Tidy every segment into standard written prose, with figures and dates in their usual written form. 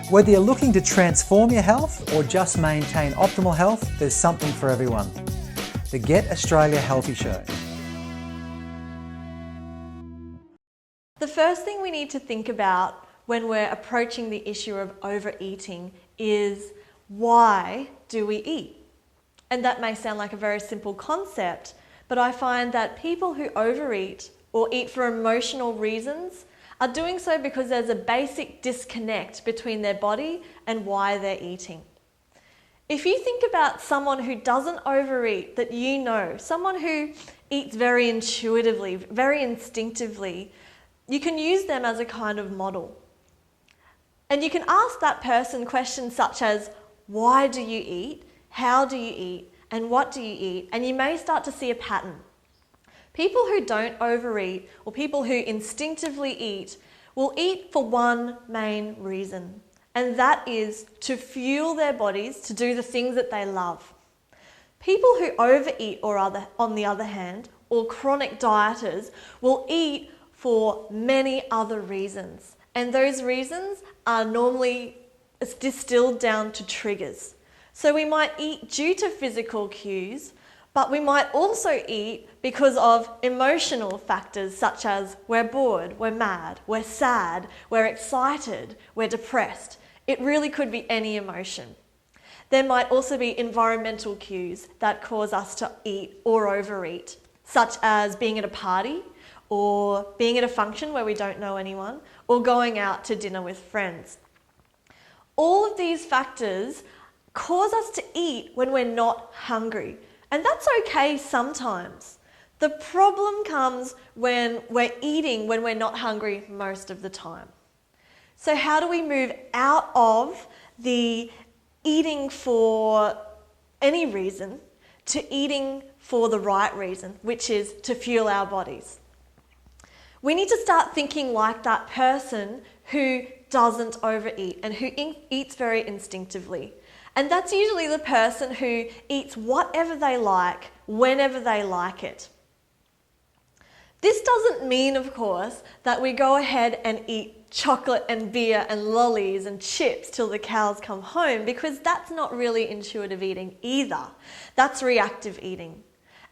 Whether you're looking to transform your health or just maintain optimal health, there's something for everyone. The Get Australia Healthy Show. The first thing we need to think about when we're approaching the issue of overeating is, why do we eat? And that may sound like a very simple concept, but I find that people who overeat or eat for emotional reasons are doing so because there's a basic disconnect between their body and why they're eating. If you think about someone who doesn't overeat that you know, someone who eats very intuitively, very instinctively, you can use them as a kind of model. And you can ask that person questions such as, why do you eat? How do you eat? And what do you eat? And you may start to see a pattern. People who don't overeat or people who instinctively eat will eat for one main reason, and that is to fuel their bodies to do the things that they love. People who overeat, on the other hand, or chronic dieters, will eat for many other reasons, and those reasons are normally distilled down to triggers. So we might eat due to physical cues, but we might also eat because of emotional factors such as we're bored, we're mad, we're sad, we're excited, we're depressed. It really could be any emotion. There might also be environmental cues that cause us to eat or overeat, such as being at a party or being at a function where we don't know anyone or going out to dinner with friends. All of these factors cause us to eat when we're not hungry. And that's okay sometimes. The problem comes when we're eating when we're not hungry most of the time. So how do we move out of the eating for any reason to eating for the right reason, which is to fuel our bodies? We need to start thinking like that person who doesn't overeat and who eats very instinctively. And that's usually the person who eats whatever they like, whenever they like it. This doesn't mean, of course, that we go ahead and eat chocolate and beer and lollies and chips till the cows come home, because that's not really intuitive eating either. That's reactive eating.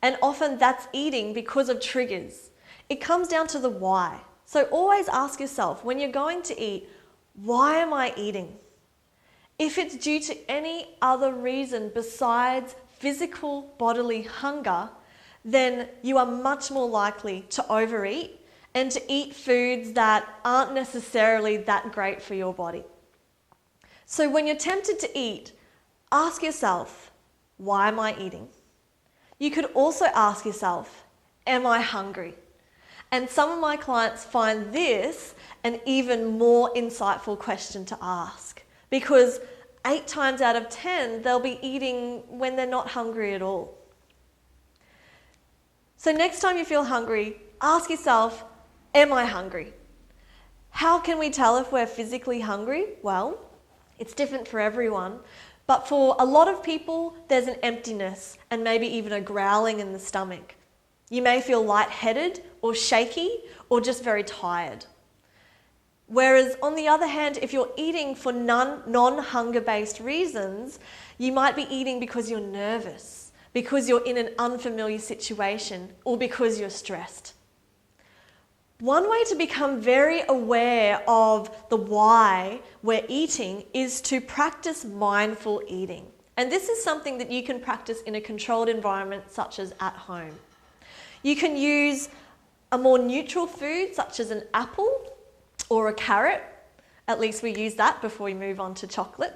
And often that's eating because of triggers. It comes down to the why. So always ask yourself, when you're going to eat, why am I eating? If it's due to any other reason besides physical bodily hunger, then you are much more likely to overeat and to eat foods that aren't necessarily that great for your body. So when you're tempted to eat, ask yourself, why am I eating? You could also ask yourself, am I hungry? And some of my clients find this an even more insightful question to ask, because 8 times out of 10, they'll be eating when they're not hungry at all. So next time you feel hungry, ask yourself, am I hungry? How can we tell if we're physically hungry? Well, it's different for everyone, but for a lot of people, there's an emptiness and maybe even a growling in the stomach. You may feel lightheaded or shaky or just very tired. Whereas on the other hand, if you're eating for non-hunger-based reasons, you might be eating because you're nervous, because you're in an unfamiliar situation, or because you're stressed. One way to become very aware of the why we're eating is to practice mindful eating. And this is something that you can practice in a controlled environment such as at home. You can use a more neutral food such as an apple or a carrot. At least we use that before we move on to chocolate.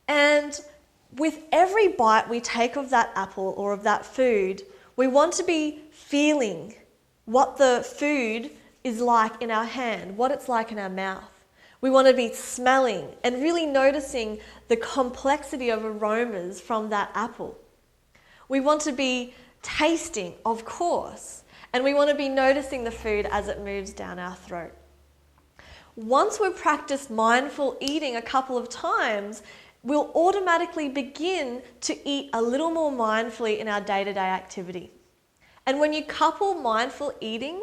And with every bite we take of that apple or of that food, we want to be feeling what the food is like in our hand, what it's like in our mouth. We want to be smelling and really noticing the complexity of aromas from that apple. We want to be tasting, of course, and we want to be noticing the food as it moves down our throat. Once we've practiced mindful eating a couple of times, we'll automatically begin to eat a little more mindfully in our day-to-day activity. And when you couple mindful eating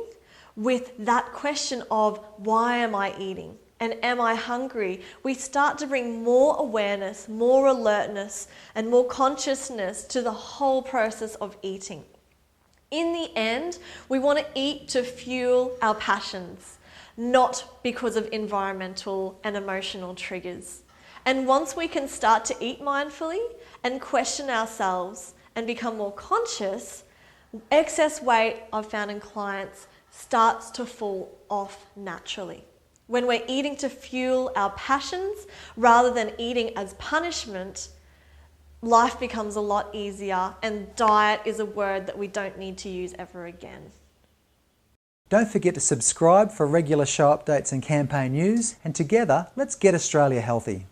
with that question of why am I eating? and am I hungry, we start to bring more awareness, more alertness, and more consciousness to the whole process of eating. In the end, we want to eat to fuel our passions, not because of environmental and emotional triggers. And once we can start to eat mindfully and question ourselves and become more conscious, excess weight, I've found in clients, starts to fall off naturally. When we're eating to fuel our passions rather than eating as punishment, life becomes a lot easier, and diet is a word that we don't need to use ever again. Don't forget to subscribe for regular show updates and campaign news, and together, let's get Australia healthy.